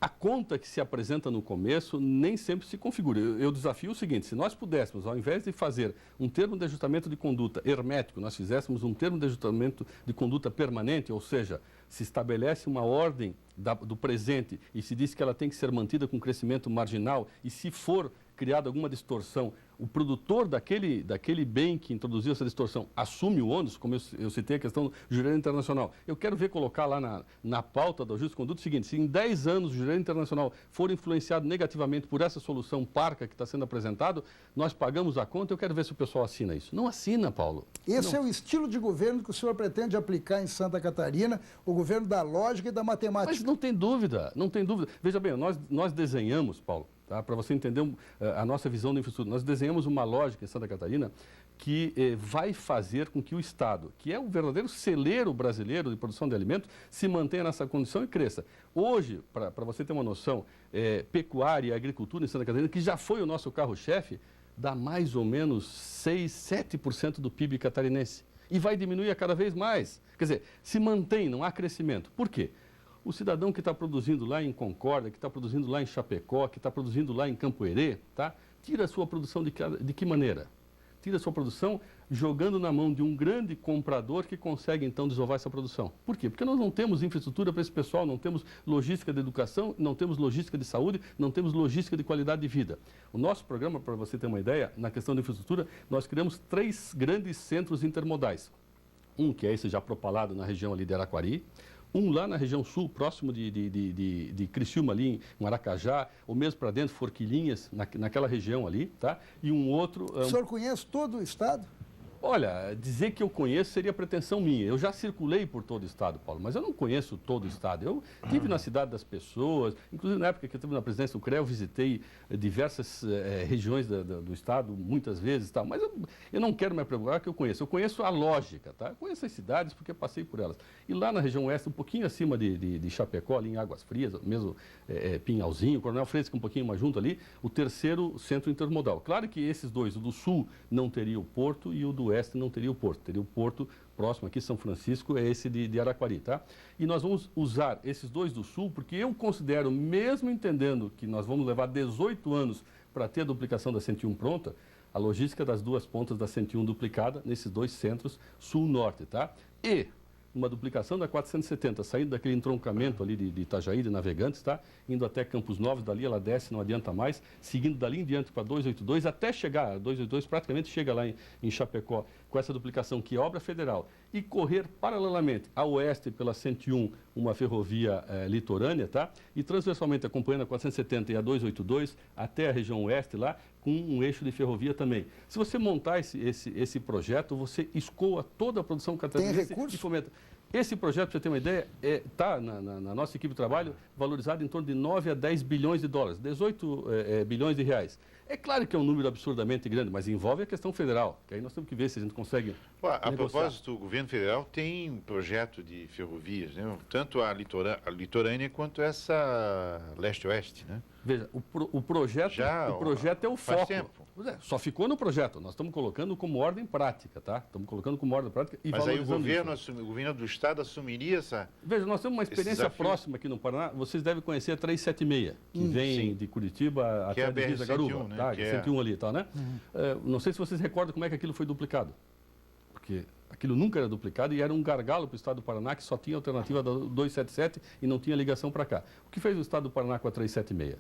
a conta que se apresenta no começo nem sempre se configura. Eu desafio o seguinte, se nós pudéssemos, ao invés de fazer um termo de ajustamento de conduta hermético, nós fizéssemos um termo de ajustamento de conduta permanente, ou seja, se estabelece uma ordem do presente e se diz que ela tem que ser mantida com crescimento marginal e se for criada alguma distorção, o produtor daquele bem que introduziu essa distorção assume o ônus, como eu citei a questão do jurídico internacional. Eu quero ver colocar lá na pauta do ajuste de conduta o seguinte, se em 10 anos o jurídico internacional for influenciado negativamente por essa solução parca que está sendo apresentado, nós pagamos a conta, eu quero ver se o pessoal assina isso. Não assina, Paulo. Esse não. É o estilo de governo que o senhor pretende aplicar em Santa Catarina, o governo da lógica e da matemática. Mas não tem dúvida, não tem dúvida. Veja bem, nós desenhamos, Paulo, tá? Para você entender a nossa visão da infraestrutura, nós desenhamos uma lógica em Santa Catarina que vai fazer com que o Estado, que é o verdadeiro celeiro brasileiro de produção de alimentos, se mantenha nessa condição e cresça. Hoje, para você ter uma noção, pecuária e agricultura em Santa Catarina, que já foi o nosso carro-chefe, dá mais ou menos 6, 7% do PIB catarinense. E vai diminuir a cada vez mais. Quer dizer, se mantém, não há crescimento. Por quê? O cidadão que está produzindo lá em Concórdia, que está produzindo lá em Chapecó, que está produzindo lá em Campo Herê, tá? Tira a sua produção de que maneira? Tira a sua produção jogando na mão de um grande comprador que consegue, então, desovar essa produção. Por quê? Porque nós não temos infraestrutura para esse pessoal, não temos logística de educação, não temos logística de saúde, não temos logística de qualidade de vida. O nosso programa, para você ter uma ideia, na questão de infraestrutura, nós criamos 3 grandes centros intermodais. Um que é esse já propalado na região ali de Araquari, um lá na região sul, próximo de Criciúma, ali em Aracajá, ou mesmo para dentro, Forquilinhas, naquela região ali, tá? E um outro... O senhor conhece todo o estado? Olha, dizer que eu conheço seria pretensão minha. Eu já circulei por todo o estado, Paulo, mas eu não conheço todo o estado. Eu estive na cidade das pessoas, inclusive na época que eu estive na presidência do CREA, eu visitei diversas regiões do estado, muitas vezes, tal, mas eu não quero me apregoar que eu conheço. Eu conheço a lógica, tá? Eu conheço as cidades porque passei por elas. E lá na região oeste, um pouquinho acima de Chapecó, ali em Águas Frias, mesmo Pinhalzinho, Coronel Fresco, um pouquinho mais junto ali, o terceiro centro intermodal. Claro que esses dois, o do sul não teria o porto e o do oeste não teria o porto. Teria o porto próximo aqui, São Francisco, é esse de Araquari, tá? E nós vamos usar esses dois do sul, porque eu considero, mesmo entendendo que nós vamos levar 18 anos para ter a duplicação da 101 pronta, a logística das duas pontas da 101 duplicada nesses dois centros sul-norte, tá? E uma duplicação da 470, saindo daquele entroncamento ali de Itajaí, de Navegantes, tá? Indo até Campos Novos, dali ela desce, não adianta mais, seguindo dali em diante para 282, até chegar, a 282 praticamente chega lá em Chapecó, com essa duplicação que é obra federal, e correr paralelamente a oeste pela 101, uma ferrovia litorânea, tá? E transversalmente acompanhando a 470 e a 282 até a região oeste lá, com um eixo de ferrovia também. Se você montar esse projeto, você escoa toda a produção catarinense e fomenta. Esse projeto, para você ter uma ideia, está na nossa equipe de trabalho valorizado em torno de 9 a 10 bilhões de dólares, 18 bilhões de reais. É claro que é um número absurdamente grande, mas envolve a questão federal, que aí nós temos que ver se a gente consegue A propósito, o governo federal tem um projeto de ferrovias, né? Tanto a litorânea quanto essa leste-oeste, né? Veja, o projeto é o foco. Faz tempo. Só ficou no projeto. Nós estamos colocando como ordem prática, tá? Estamos colocando como ordem prática e mas aí o valorizando governo do estado assumiria essa... Veja, nós temos uma experiência próxima aqui no Paraná. Vocês devem conhecer a 376, que vem de Curitiba até a divisa Garuva, né? Tá? Que é 101 ali e tal, né? Não sei se vocês recordam como é que aquilo foi duplicado. Porque aquilo nunca era duplicado e era um gargalo para o estado do Paraná, que só tinha alternativa da 277 e não tinha ligação para cá. O que fez o estado do Paraná com a 376?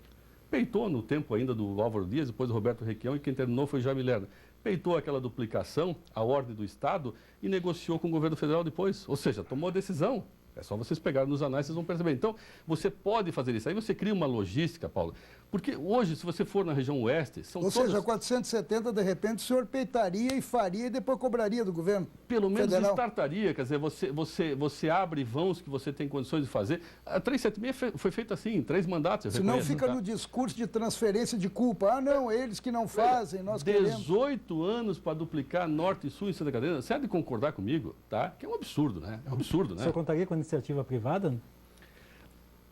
Peitou no tempo ainda do Álvaro Dias, depois do Roberto Requião, e quem terminou foi Jaime Lerner. Peitou aquela duplicação, a ordem do estado, e negociou com o governo federal depois. Ou seja, tomou a decisão. É só vocês pegarem nos anais, vocês vão perceber. Então, você pode fazer isso. Aí você cria uma logística, Paulo. Porque hoje, se você for na região oeste, são todas... Ou seja, 470, de repente, o senhor peitaria e faria e depois cobraria do governo Pelo menos federal. Startaria, quer dizer, você abre vãos que você tem condições de fazer. A 376 foi feita assim, em 3 mandatos. Senão fica no discurso de transferência de culpa. Ah, não, eles que não fazem, nós queremos. 18 anos para duplicar norte e sul em Santa Catarina. Você há de concordar comigo, tá? Que é um absurdo, né? É um absurdo, né? O senhor contaria com a iniciativa privada?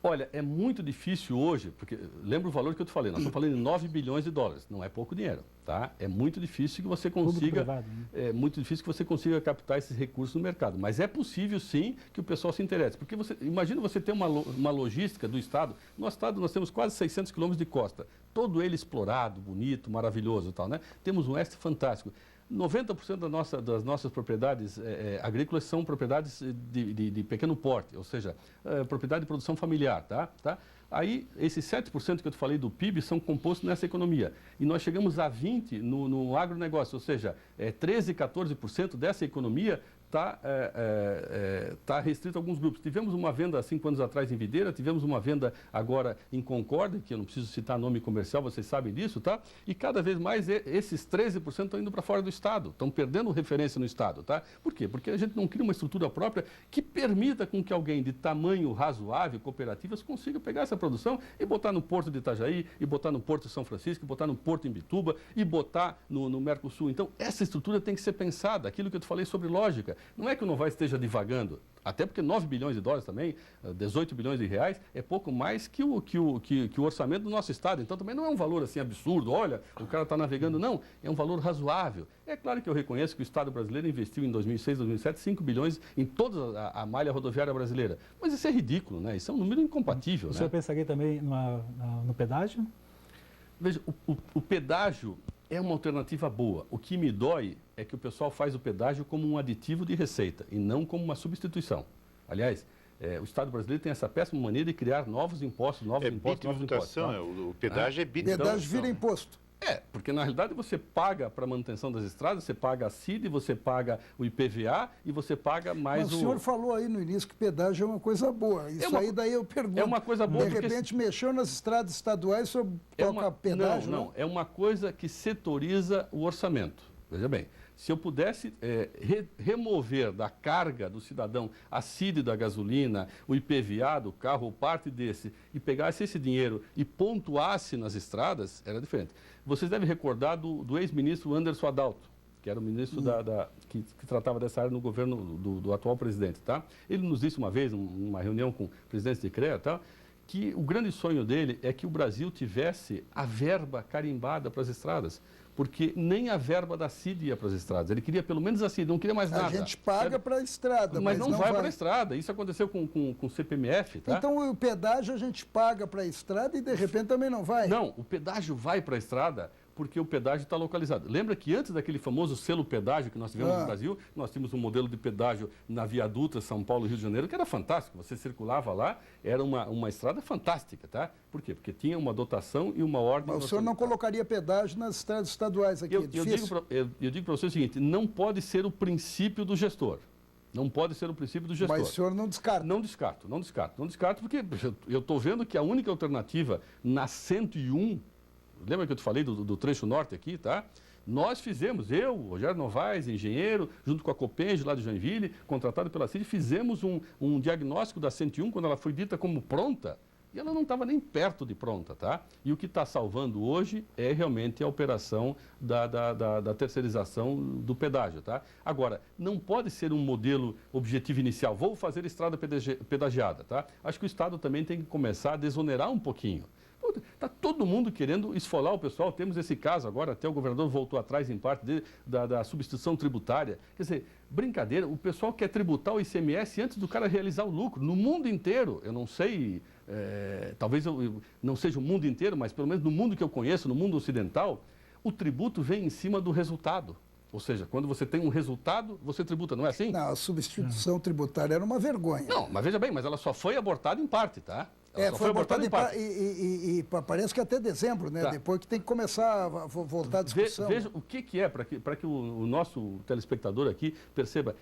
Olha, é muito difícil hoje, porque lembra o valor que eu te falei, nós estamos falando de 9 bilhões de dólares, não é pouco dinheiro, tá? É muito difícil que você consiga, é muito difícil que você consiga captar esses recursos no mercado, mas é possível sim que o pessoal se interesse, porque imagina você ter uma logística do Estado, no Estado nós temos quase 600 quilômetros de costa, todo ele explorado, bonito, maravilhoso e tal, né? Temos um oeste fantástico. 90% das nossas propriedades agrícolas são propriedades de pequeno porte, ou seja, propriedade de produção familiar, tá? Aí, esses 7% que eu te falei do PIB são compostos nessa economia. E nós chegamos a 20% no agronegócio, ou seja, 13%, 14% dessa economia está restrito a alguns grupos. Tivemos uma venda há 5 anos atrás em Videira, tivemos uma venda agora em Concórdia, que eu não preciso citar nome comercial, vocês sabem disso, tá? E cada vez mais esses 13% estão indo para fora do Estado, estão perdendo referência no Estado, tá? Por quê? Porque a gente não cria uma estrutura própria que permita com que alguém de tamanho razoável, cooperativas, consiga pegar essa produção e botar no Porto de Itajaí, e botar no Porto de São Francisco, e botar no Porto em Bituba, e botar no Mercosul. Então, essa estrutura tem que ser pensada, aquilo que eu te falei sobre lógica. Não é que o Novais esteja divagando, até porque 9 bilhões de dólares também, 18 bilhões de reais, é pouco mais que o orçamento do nosso Estado. Então também não é um valor assim absurdo, olha, o cara está navegando, não, é um valor razoável. É claro que eu reconheço que o Estado brasileiro investiu em 2006, 2007, 5 bilhões em toda a malha rodoviária brasileira. Mas isso é ridículo, né? Isso é um número incompatível. O senhor pensaria também no pedágio? Veja, o pedágio é uma alternativa boa. O que me dói é que o pessoal faz o pedágio como um aditivo de receita e não como uma substituição. Aliás, o Estado brasileiro tem essa péssima mania de criar novos impostos, novos impostos. Tá? O pedágio é bitributação. Pedágio vira imposto. Porque na realidade você paga para a manutenção das estradas, você paga a CID, você paga o IPVA e você paga mais Mas o senhor falou aí no início que pedágio é uma coisa boa. Isso daí eu pergunto. É uma coisa boa. De repente mexeu nas estradas estaduais sobre pedágio? Não. É uma coisa que setoriza o orçamento. Veja bem, se eu pudesse remover da carga do cidadão a CID da gasolina, o IPVA do carro ou parte desse, e pegasse esse dinheiro e pontuasse nas estradas, era diferente. Vocês devem recordar do ex-ministro Anderson Adalto, que era o ministro que tratava dessa área no governo do atual presidente, tá? Ele nos disse uma vez, numa reunião com presidentes de CREA, tá? Que o grande sonho dele é que o Brasil tivesse a verba carimbada para as estradas, porque nem a verba da CID ia para as estradas. Ele queria pelo menos a CID, não queria mais nada. A gente paga para a estrada, mas não vai para a estrada. Isso aconteceu com o CPMF, tá? Então o pedágio a gente paga para a estrada e de repente também não vai? Não, o pedágio vai para a estrada porque o pedágio está localizado. Lembra que antes daquele famoso selo pedágio que nós tivemos no Brasil, nós tínhamos um modelo de pedágio na Via Dutra, São Paulo, Rio de Janeiro, que era fantástico. Você circulava lá, era uma estrada fantástica, tá? Por quê? Porque tinha uma dotação e uma ordem... Mas o senhor não colocaria pedágio nas estradas estaduais aqui, eu digo para você o seguinte, não pode ser o princípio do gestor. Não pode ser o princípio do gestor. Mas o senhor não descarta? Não descarto, porque eu estou vendo que a única alternativa na 101... Lembra que eu te falei do trecho norte aqui, tá? Nós fizemos, eu, Rogério Novaes, engenheiro, junto com a Copenge lá de Joinville, contratado pela CID, fizemos um diagnóstico da 101 quando ela foi dita como pronta, e ela não estava nem perto de pronta, tá? E o que está salvando hoje é realmente a operação da terceirização do pedágio, tá? Agora, não pode ser um modelo objetivo inicial, vou fazer estrada pedagiada, tá? Acho que o Estado também tem que começar a desonerar um pouquinho. Está todo mundo querendo esfolar o pessoal. Temos esse caso agora, até o governador voltou atrás em parte da substituição tributária. Quer dizer, brincadeira, o pessoal quer tributar o ICMS antes do cara realizar o lucro. No mundo inteiro, eu não sei, talvez eu não seja o mundo inteiro, mas pelo menos no mundo que eu conheço, no mundo ocidental, o tributo vem em cima do resultado. Ou seja, quando você tem um resultado, você tributa, não é assim? Não, a substituição tributária era uma vergonha. Não, mas veja bem, mas ela só foi abortada em parte, tá? Foi abortada em parte. E parece que até dezembro, né? Tá. Depois que tem que começar a voltar a discussão. Veja o que é, para que o nosso telespectador aqui perceba.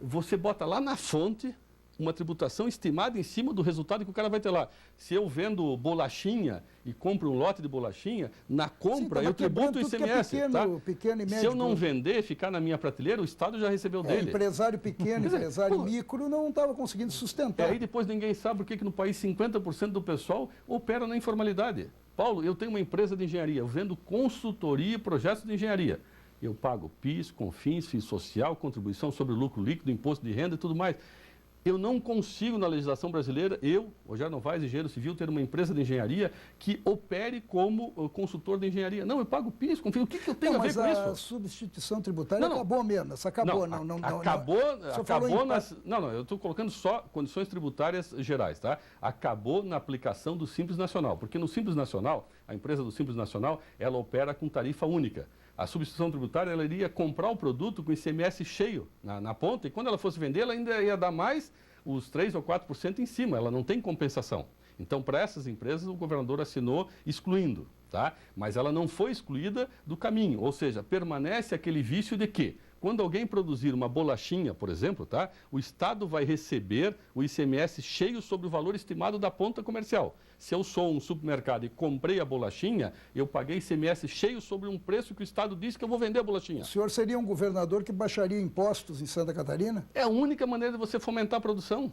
Você bota lá na fonte uma tributação estimada em cima do resultado que o cara vai ter lá. Se eu vendo bolachinha e compro um lote de bolachinha, na compra eu tributo o ICMS. Pequeno e médio. Se eu não vender, ficar na minha prateleira, o Estado já recebeu dele. Empresário pequeno, empresário micro não estava conseguindo sustentar. Aí depois ninguém sabe por que no país 50% do pessoal opera na informalidade. Paulo, eu tenho uma empresa de engenharia, eu vendo consultoria e projetos de engenharia. Eu pago PIS, CONFINS, FIS social, contribuição sobre o lucro líquido, imposto de renda e tudo mais. Eu não consigo, na legislação brasileira, eu, Rogério Novaes, engenheiro civil, ter uma empresa de engenharia que opere como consultor de engenharia. Não, eu pago PIS, confio. O que eu tenho a ver com isso? Mas a substituição tributária acabou mesmo. Essa acabou. Acabou eu estou colocando só condições tributárias gerais, tá? Acabou na aplicação do Simples Nacional, porque no Simples Nacional, a empresa do Simples Nacional, ela opera com tarifa única. A substituição tributária, ela iria comprar o produto com ICMS cheio na ponta, e quando ela fosse vender, ela ainda ia dar mais os 3% ou 4% em cima, ela não tem compensação. Então, para essas empresas, o governador assinou excluindo, tá? Mas ela não foi excluída do caminho, ou seja, permanece aquele vício de que, quando alguém produzir uma bolachinha, por exemplo, tá? O Estado vai receber o ICMS cheio sobre o valor estimado da ponta comercial. Se eu sou um supermercado e comprei a bolachinha, eu paguei ICMS cheio sobre um preço que o Estado disse que eu vou vender a bolachinha. O senhor seria um governador que baixaria impostos em Santa Catarina? É a única maneira de você fomentar a produção.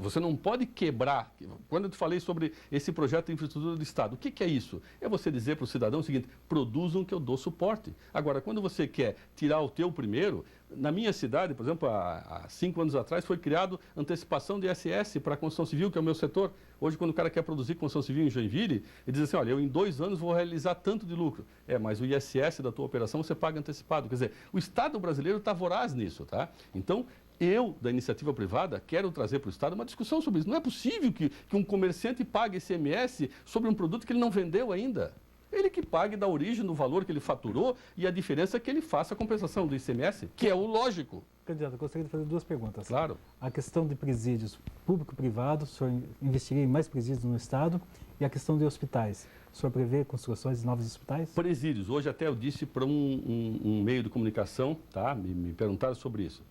Você não pode quebrar. Quando eu te falei sobre esse projeto de infraestrutura do Estado, o que é isso? É você dizer para o cidadão o seguinte: produzam que eu dou suporte. Agora, quando você quer tirar o teu primeiro, na minha cidade, por exemplo, há 5 anos atrás, foi criado antecipação de ISS para a construção civil, que é o meu setor. Hoje, quando o cara quer produzir construção civil em Joinville, ele diz assim: olha, eu em 2 anos vou realizar tanto de lucro. Mas o ISS da tua operação você paga antecipado. Quer dizer, o Estado brasileiro está voraz nisso, tá? Então, eu, da iniciativa privada, quero trazer para o Estado uma discussão sobre isso. Não é possível que um comerciante pague ICMS sobre um produto que ele não vendeu ainda. Ele que pague da origem do valor que ele faturou e a diferença é que ele faça a compensação do ICMS, que é o lógico. Candidato, eu gostaria de fazer 2 perguntas. Claro. A questão de presídios público-privado, o senhor investiria em mais presídios no Estado? E a questão de hospitais, o senhor prevê construções de novos hospitais? Presídios. Hoje até eu disse para um meio de comunicação, tá? Me perguntaram sobre isso.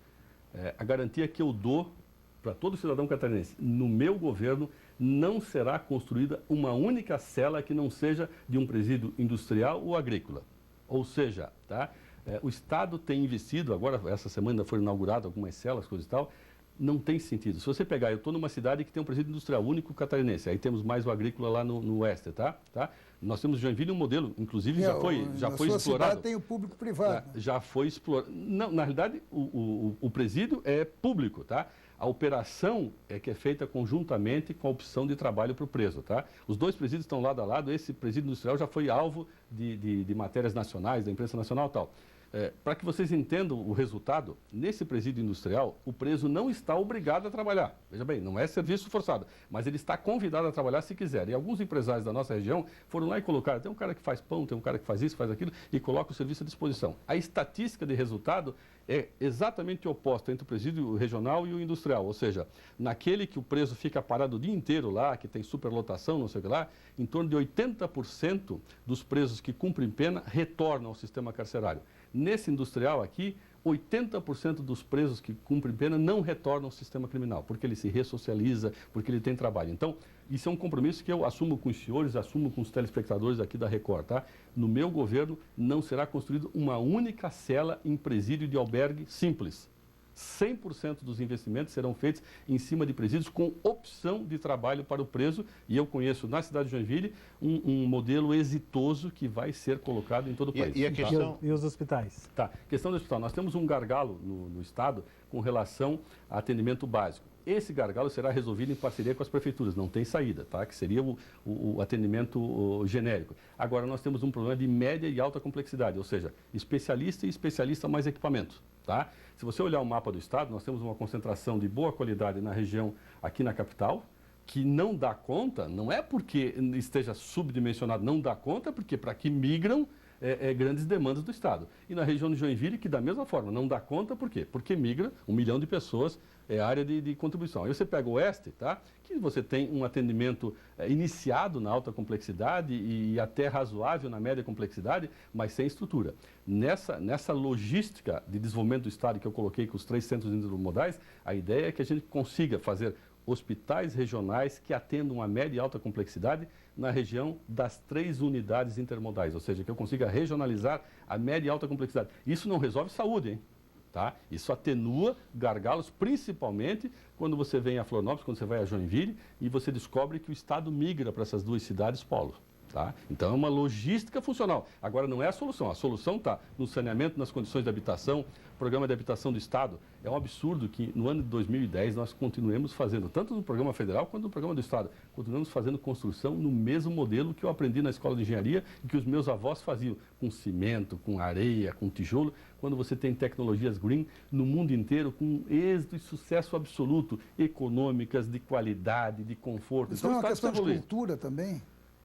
A garantia que eu dou para todo cidadão catarinense, no meu governo, não será construída uma única cela que não seja de um presídio industrial ou agrícola. Ou seja, tá? O Estado tem investido, agora essa semana foram inauguradas algumas celas, coisas e tal, não tem sentido. Se você pegar, eu estou numa cidade que tem um presídio industrial único catarinense, aí temos mais o agrícola lá no oeste, tá? Nós temos em Joinville um modelo, inclusive já foi explorado. Cidade tem o público-privado. Já foi explorado. Não, na realidade, o presídio é público, tá? A operação é que é feita conjuntamente com a opção de trabalho para o preso, tá? Os 2 presídios estão lado a lado, esse presídio industrial já foi alvo de matérias nacionais, da imprensa nacional e tal. Para que vocês entendam o resultado, nesse presídio industrial, o preso não está obrigado a trabalhar. Veja bem, não é serviço forçado, mas ele está convidado a trabalhar se quiser. E alguns empresários da nossa região foram lá e colocaram, tem um cara que faz pão, tem um cara que faz isso, faz aquilo, e coloca o serviço à disposição. A estatística de resultado é exatamente oposta entre o presídio regional e o industrial, ou seja, naquele que o preso fica parado o dia inteiro lá, que tem superlotação, não sei o que lá, em torno de 80% dos presos que cumprem pena retornam ao sistema carcerário. Nesse industrial aqui, 80% dos presos que cumprem pena não retornam ao sistema criminal, porque ele se ressocializa, porque ele tem trabalho. Então, isso é um compromisso que eu assumo com os senhores, assumo com os telespectadores aqui da Record, tá? No meu governo não será construída uma única cela em presídio de albergue simples. 100% dos investimentos serão feitos em cima de presídios com opção de trabalho para o preso, e eu conheço na cidade de Joinville um modelo exitoso que vai ser colocado em todo o país. E a questão... E os hospitais? Tá, questão do hospital. Nós temos um gargalo no Estado com relação a atendimento básico. Esse gargalo será resolvido em parceria com as prefeituras, não tem saída, tá? Que seria o atendimento genérico. Agora, nós temos um problema de média e alta complexidade, ou seja, especialista e especialista mais equipamento, tá? Se você olhar o mapa do Estado, nós temos uma concentração de boa qualidade na região aqui na capital, que não dá conta, não é porque esteja subdimensionado, não dá conta, porque para que migram grandes demandas do Estado. E na região de Joinville, que da mesma forma, não dá conta, por quê? Porque migra 1 milhão de pessoas, é a área de contribuição. Aí você pega o oeste, tá? Que você tem um atendimento iniciado na alta complexidade e até razoável na média complexidade, mas sem estrutura. Nessa logística de desenvolvimento do Estado que eu coloquei com os 3 centros intermodais, a ideia é que a gente consiga fazer hospitais regionais que atendam a média e alta complexidade na região das 3 unidades intermodais, ou seja, que eu consiga regionalizar a média e alta complexidade. Isso não resolve saúde, hein? Tá? Isso atenua gargalos, principalmente quando você vem a Florianópolis, quando você vai a Joinville e você descobre que o Estado migra para essas 2 cidades polo. Tá? Então, é uma logística funcional. Agora, não é a solução está no saneamento, nas condições de habitação. O Programa de Habitação do Estado, é um absurdo que no ano de 2010 nós continuemos fazendo, tanto no Programa Federal quanto no Programa do Estado, continuamos fazendo construção no mesmo modelo que eu aprendi na escola de engenharia e que os meus avós faziam, com cimento, com areia, com tijolo, quando você tem tecnologias green no mundo inteiro com êxito e sucesso absoluto, econômicas, de qualidade, de conforto. Isso é uma questão de cultura também?